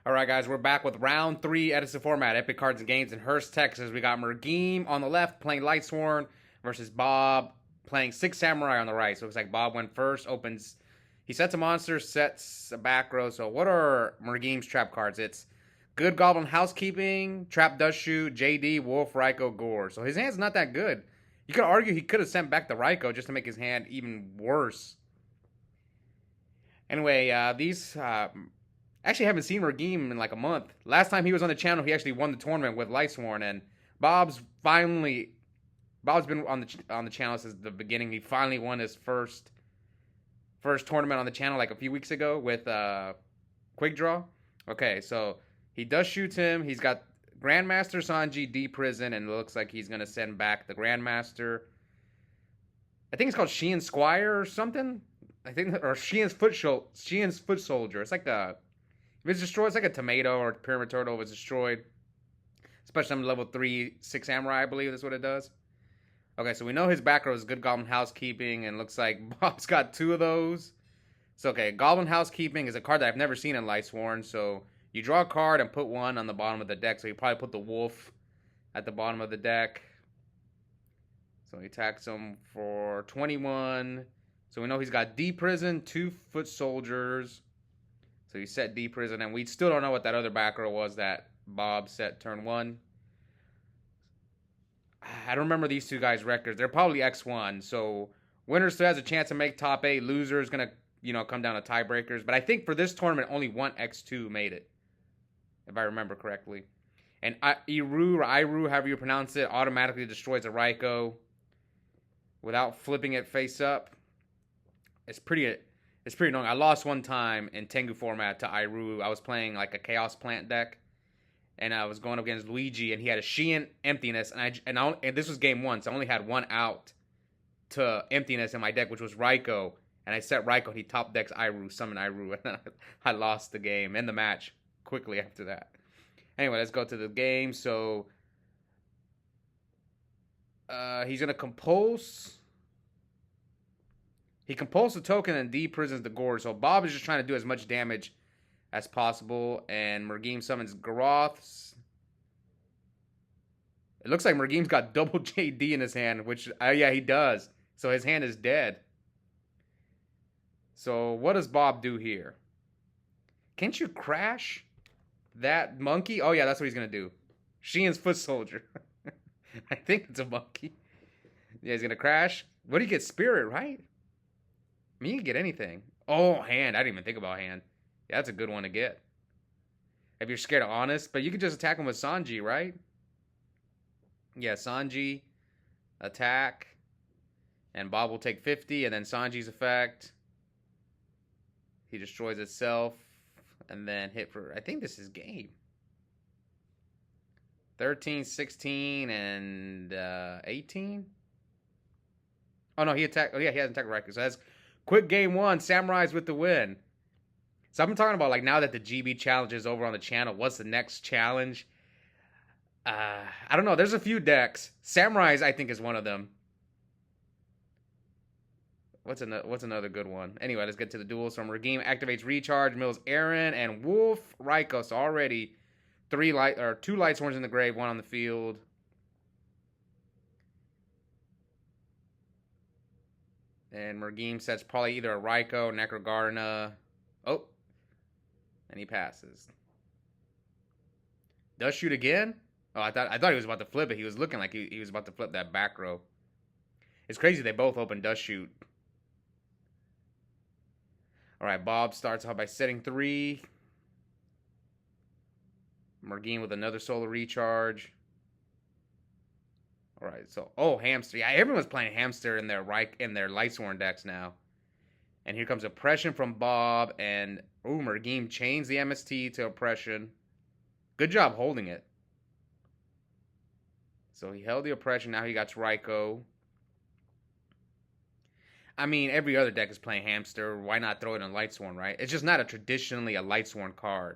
All right, guys, we're back with round three, Edison Format, Epic Cards and Games in Hurst, Texas. We got Mergim on the left playing Lightsworn versus Bob playing Six Samurai on the right. So it looks like Bob went first, opens. He sets a monster, sets a back row. So what are Mergim's trap cards? It's Good Goblin Housekeeping, Trap Does Shoot, JD, Wolf, Ryko, Gore. So his hand's not that good. You could argue he could have sent back the Ryko just to make his hand even worse. Anyway, these actually haven't seen Mergim in like a month. Last time he was on the channel, he actually won the tournament with Lightsworn, and Bob's been on the channel since the beginning. He finally won his first tournament on the channel like a few weeks ago with Quick Draw. Okay, so he does shoot him. He's got Grandmaster Sanji D Prison, and it looks like he's gonna send back the Grandmaster. I think it's called Sheehan Squire or something. I think, or Sheehan's Foot Soldier. It's like if it's destroyed, it's like a tomato or pyramid turtle if it's destroyed. Especially on level 3, 6 Samurai, I believe that's what it does. Okay, so we know his back row is Good Goblin Housekeeping, and looks like Bob's got 2 of those. So, okay, Goblin Housekeeping is a card that I've never seen in Lightsworn, so you draw a card and put one on the bottom of the deck, so you probably put the wolf at the bottom of the deck. So he attacks him for 21. So we know he's got D Prison, 2 Foot Soldiers. So he set D Prison, and we still don't know what that other back row was that Bob set turn 1. I don't remember these two guys' records. They're probably X1. So winner still has a chance to make top 8. Loser is going to, come down to tiebreakers. But I think for this tournament, only one X2 made it, if I remember correctly. And Iru, however you pronounce it, automatically destroys a Ryko without flipping it face up. It's pretty annoying. I lost one time in Tengu format to Iru. I was playing like a Chaos Plant deck, and I was going up against Luigi, and he had a Sheehan Emptiness, and this was game 1, so I only had 1 out to Emptiness in my deck, which was Ryko, and I set Ryko, and he top decks Iru, summon Iru, and then I lost the game and the match quickly after that. Anyway, let's go to the game. So he's gonna compulse. He compulses the token and D-prisons the Gore. So Bob is just trying to do as much damage as possible. And Mergim summons Garoths. It looks like Mergim's got double JD in his hand, which, yeah, he does. So his hand is dead. So what does Bob do here? Can't you crash that monkey? Oh, yeah, that's what he's going to do. Sheehan's Foot Soldier. I think it's a monkey. Yeah, he's going to crash. What do you get? Spirit, right? I mean, you can get anything. Oh, hand. I didn't even think about hand. Yeah, that's a good one to get. If you're scared of Honest. But you can just attack him with Sanji, right? Yeah, Sanji. Attack. And Bob will take 50. And then Sanji's effect. He destroys itself. And then hit for... I think this is game. 13, 16, and 18? Oh, no, he attacked... Oh, yeah, he hasn't attacked right. So that's... Quick game 1, Samurais with the win. So I've been talking about, like, now that the GB challenge is over on the channel, what's the next challenge? I don't know. There's a few decks. Samurais, I think, is one of them. What's another good one? Anyway, let's get to the duel. So Mergim activates Recharge, mills Aaron, and Wolf Ryko. So already 2 Lightsworns in the grave, 1 on the field. And Mergim sets probably either a Ryko, Necrogarna. Oh. And he passes. Does shoot again? Oh, I thought he was about to flip it. He was looking like he was about to flip that back row. It's crazy they both open Does shoot. Alright, Bob starts off by setting 3. Mergim with another solar recharge. Alright, so, Hamster. Yeah, everyone's playing Hamster in their Lightsworn decks now. And here comes Oppression from Bob, and, Mergim chains the MST to Oppression. Good job holding it. So he held the Oppression, now he got Ryko. I mean, every other deck is playing Hamster. Why not throw it in Lightsworn, right? It's just not traditionally a Lightsworn card.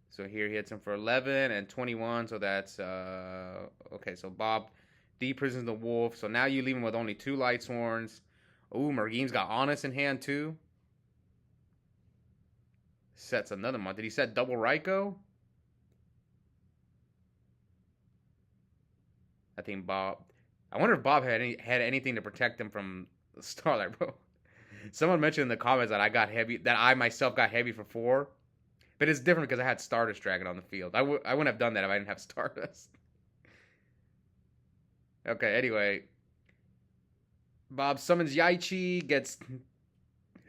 So here he hits him for 11 and 21. So that's, okay, so Bob D-prisons the Wolf. So now you leave him with only 2 Lightsworns. Ooh, Mergim's got Honest in hand too. Sets another month. Did he set double Raikou? I think Bob. I wonder if Bob had anything to protect him from Starlight, bro. Someone mentioned in the comments that I myself got heavy for 4. But it's different because I had Stardust Dragon on the field. I wouldn't have done that if I didn't have Stardust. Okay, anyway. Bob summons Yaichi, gets...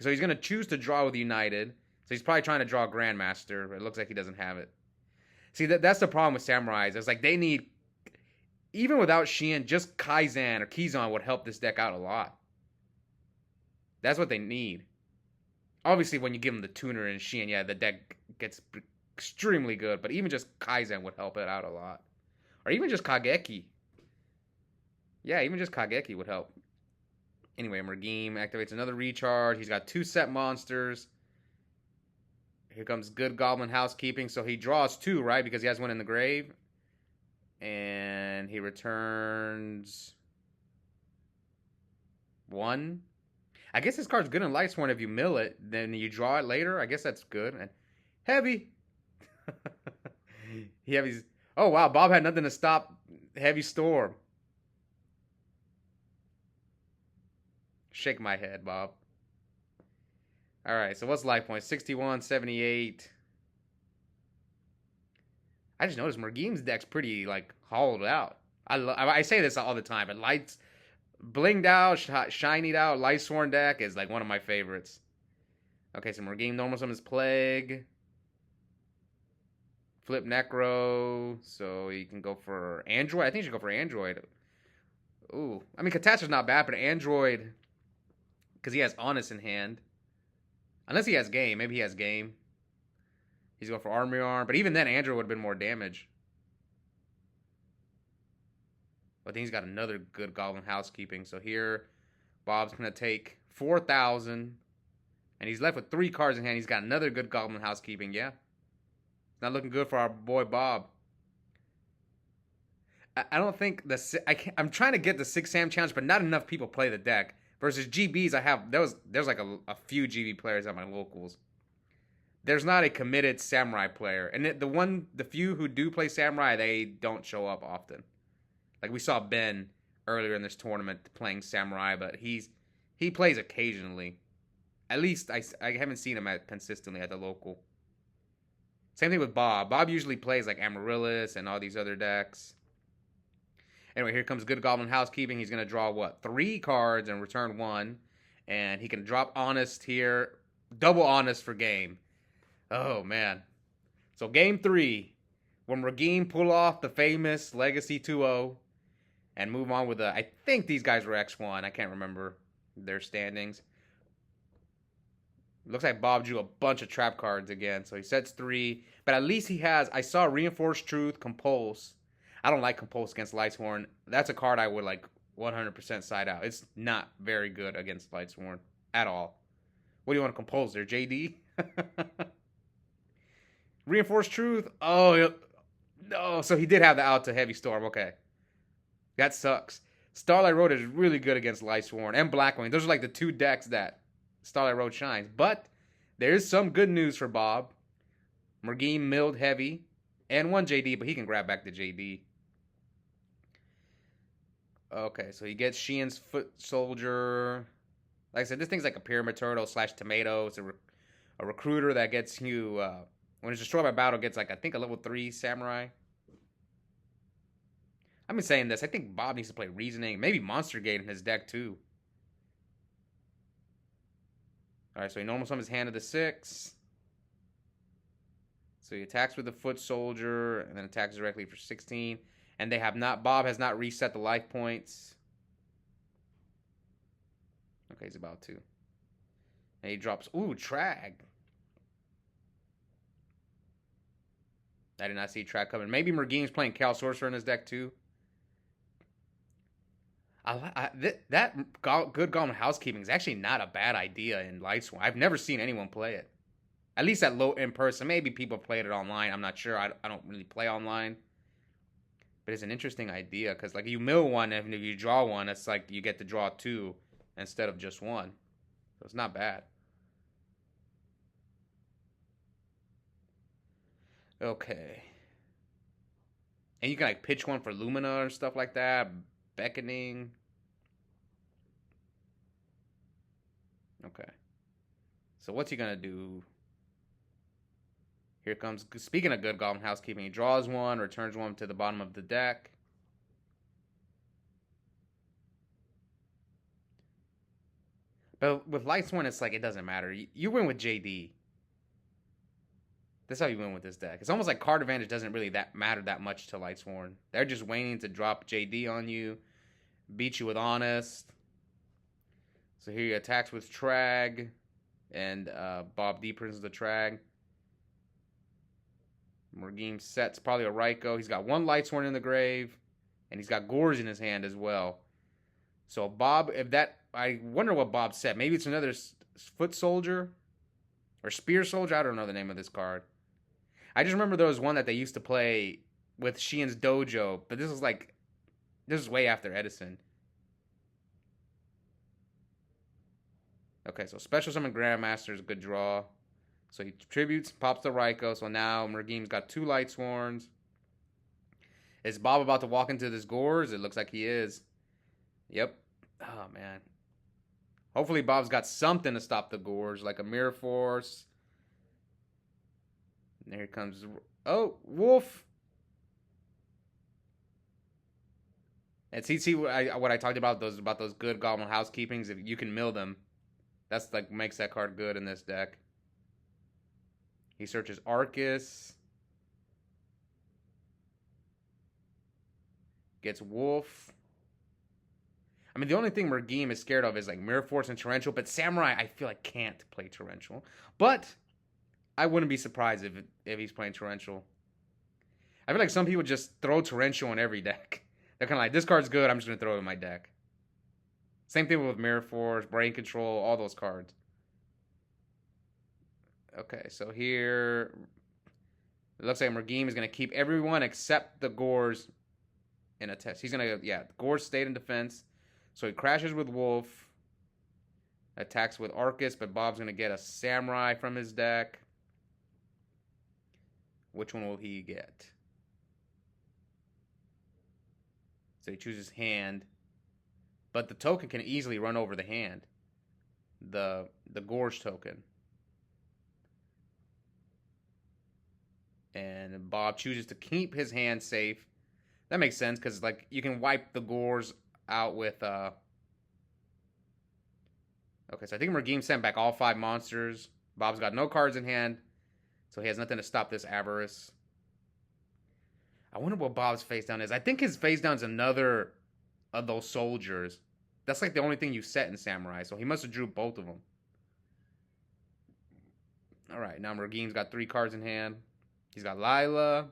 So he's going to choose to draw with United. So he's probably trying to draw Grandmaster, but it looks like he doesn't have it. See, that's the problem with Samurais. It's like they need... Even without Xian, just Kaizen or Kizan would help this deck out a lot. That's what they need. Obviously, when you give them the tuner and Xian, yeah, the deck gets extremely good. But even just Kaizen would help it out a lot. Or even just Kageki. Yeah, even just Kageki would help. Anyway, Mergim activates another recharge. He's got 2 set monsters. Here comes good Goblin Housekeeping. So he draws 2, right? Because he has 1 in the grave. And he returns 1. I guess this card's good in Lightsworn if you mill it. Then you draw it later. I guess that's good. And heavy. Heavy's... Oh, wow. Bob had nothing to stop Heavy Storm. Shake my head, Bob. Alright, so what's life points? 61, 78. I just noticed Mergim's deck's pretty, like, hollowed out. I say this all the time, but blinged out, shinied out, Lightsworn deck is, like, one of my favorites. Okay, so Mergim normal summons Plague. Flip Necro. So you can go for Android. I think you should go for Android. Ooh. I mean, Katastra's not bad, but Android... Because he has Honest in hand. Unless he has Game. Maybe he has Game. He's going for Army Arm. But even then, Android would have been more damage. But then he's got another good Goblin Housekeeping. So here, Bob's going to take 4,000. And he's left with 3 cards in hand. He's got another good Goblin Housekeeping. Yeah. Not looking good for our boy Bob. I don't think I'm trying to get the 6 Sam challenge, but not enough people play the deck. Versus GBs, there's like a few GB players at my locals. There's not a committed Samurai player, and the few who do play Samurai, they don't show up often. Like we saw Ben earlier in this tournament playing Samurai, but he plays occasionally. At least I haven't seen him consistently at the local. Same thing with Bob. Bob usually plays like Amaryllis and all these other decks. Anyway, here comes good Goblin Housekeeping. He's going to draw, 3 cards and return 1. And he can drop Honest here. Double Honest for game. Oh, man. So, game 3. When Mergim pull off the famous Legacy 2-0. And move on with I think these guys were X1. I can't remember their standings. Looks like Bob drew a bunch of trap cards again. So, he sets 3. But at least he has... I saw Reinforced Truth, Compulse. I don't like Compulse against Lightsworn. That's a card I would 100% side out. It's not very good against Lightsworn at all. What do you want to Compulse there, JD? Reinforced Truth. Oh, no. So he did have the out to Heavy Storm. Okay. That sucks. Starlight Road is really good against Lightsworn and Blackwing. Those are like the 2 decks that Starlight Road shines. But there is some good news for Bob. Mergim milled Heavy and 1 JD, but he can grab back the JD. Okay, so he gets Xian's Foot Soldier. Like I said, this thing's like a Pyramid Turtle / Tomato. It's a recruiter that gets you, when it's destroyed by battle, gets I think a level 3 Samurai. I've been saying this. I think Bob needs to play Reasoning. Maybe Monster Gate in his deck, too. Alright, so he normal summons Hand of the 6. So he attacks with the Foot Soldier, and then attacks directly for 16. And Bob has not reset the life points. Okay, he's about to. And he drops, Trag. I did not see Trag coming. Maybe Mergim's playing Cal Sorcerer in his deck, too. That good Goblin Housekeeping is actually not a bad idea in Lightsworn. I've never seen anyone play it. At least at low in person. Maybe people played it online. I'm not sure. I don't really play online. But it's an interesting idea because you mill 1 and if you draw 1, it's like you get to draw 2 instead of just 1. So it's not bad. Okay. And you can like pitch one for Lumina or stuff like that. Beckoning. Okay. So what's he gonna do? Here comes, speaking of good Goblin housekeeping, he draws one, returns one to the bottom of the deck. But with Lightsworn, it's like it doesn't matter. You win with JD. That's how you win with this deck. It's almost like card advantage doesn't really matter that much to Lightsworn. They're just waiting to drop JD on you, beat you with Honest. So here he attacks with Trag, and Bob deepens the Trag. Mergim sets probably a Raikou. He's got one Lightsworn in the grave, and he's got Gorge in his hand as well. So Bob, I wonder what Bob said. Maybe it's another Foot Soldier or Spear Soldier. I don't know the name of this card. I just remember there was one that they used to play with Sheehan's Dojo, but this is way after Edison. Okay, so Special Summon Grandmaster is a good draw. So he tributes, pops the Raikou. So now Mergim's got 2 Lightsworns. Is Bob about to walk into this Gorge? It looks like he is. Yep. Oh, man. Hopefully Bob's got something to stop the Gorge, like a Mirror Force. And there comes... Oh, Wolf! And see what I talked about those good Goblin housekeepings. If you can mill them, that's like makes that card good in this deck. He searches Arcus. Gets Wolf. I mean, the only thing Mergim is scared of is like Mirror Force and Torrential, but Samurai I feel like can't play Torrential. But I wouldn't be surprised if he's playing Torrential. I feel like some people just throw Torrential in every deck. They're kind of like, this card's good, I'm just going to throw it in my deck. Same thing with Mirror Force, Brain Control, all those cards. Okay, so here it looks like Mergim is going to keep everyone except the Gores in a test. He's going to, the Gores stayed in defense. So he crashes with Wolf, attacks with Arcus, but Bob's going to get a Samurai from his deck. Which one will he get? So he chooses hand. But the token can easily run over the hand. The Gorge token. And Bob chooses to keep his hand safe. That makes sense, because like you can wipe the Gorge out with... Okay, so I think Mergim sent back all 5 monsters. Bob's got no cards in hand, so he has nothing to stop this Avarice. I wonder what Bob's face down is. I think his face down is another of those soldiers. That's like the only thing you set in Samurai, so he must have drew both of them. Alright, now Mergim's got 3 cards in hand. He's got Lila,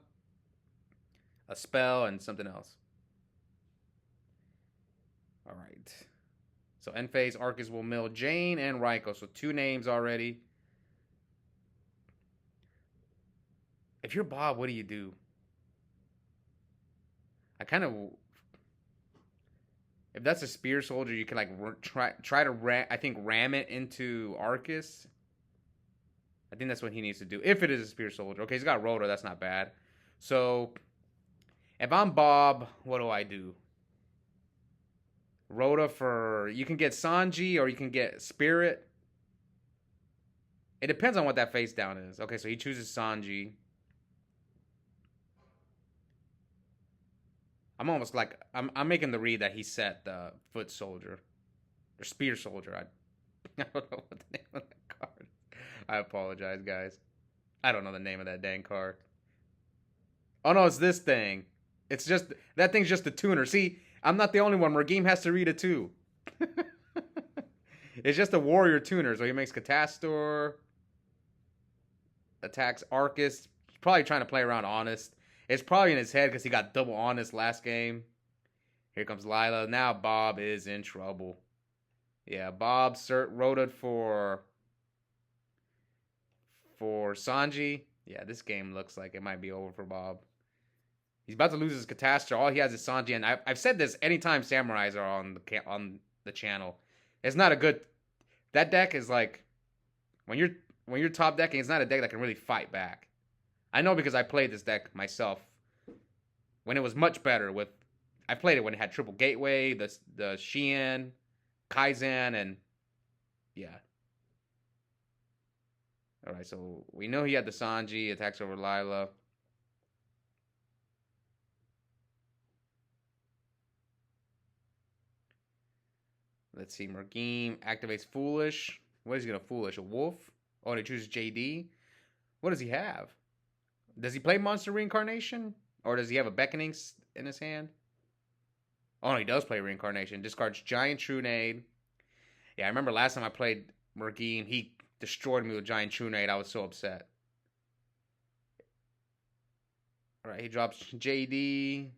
a spell, and something else. Alright. So end phase, Arcus will mill Jane and Raikou. So 2 names already. If you're Bob, what do you do? I kind of... If that's a Spear Soldier, you can like try to ram it into Arcus. I think that's what he needs to do. If it is a Spear Soldier. Okay, he's got Rhoda. That's not bad. So, if I'm Bob, what do I do? Rhoda for... You can get Sanji or you can get Spirit. It depends on what that face down is. Okay, so he chooses Sanji. I'm almost like... I'm making the read that he set the Foot Soldier. Or Spear Soldier. I don't know what the name of that card is. I apologize, guys. I don't know the name of that dang card. Oh, no, it's this thing. It's just... That thing's just a tuner. See, I'm not the only one. Mergim has to read it, too. It's just a warrior tuner. So he makes Catastor. Attacks Arcus. He's probably trying to play around Honest. It's probably in his head because he got double Honest last game. Here comes Lila. Now Bob is in trouble. Yeah, Bob wrote it for Sanji. Yeah, this game looks like it might be over for Bob. He's about to lose his Catastor. All he has is Sanji, and I've said this anytime Samurais are on the channel. It's not a good... That deck is like... When you're top decking, it's not a deck that can really fight back. I know because I played this deck myself when it was much better. I played it when it had triple gateway, the Xian, Kaizen, and yeah. All right, so we know he had the Sanji, attacks over Lila. Let's see, Mergim activates Foolish. What is he gonna Foolish? A wolf? Oh, and he chooses JD. What does he have? Does he play Monster Reincarnation? Or does he have a Beckoning in his hand? Oh, no, he does play Reincarnation. Discards Giant Trunade. Yeah, I remember last time I played Mergim, he destroyed me with Giant Trunade. I was so upset. Alright, he drops JD.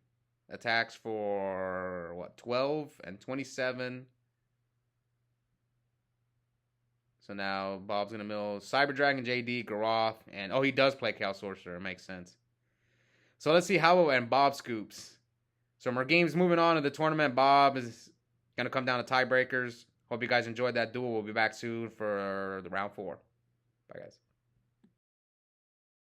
Attacks for, what, 12 and 27. So now Bob's going to mill Cyber Dragon, JD, Garoth, and he does play Chaos Sorcerer. It makes sense. So let's see how and Bob scoops. So Mergim's moving on to the tournament. Bob is going to come down to tiebreakers. Hope you guys enjoyed that duel. We'll be back soon for the round 4. Bye, guys.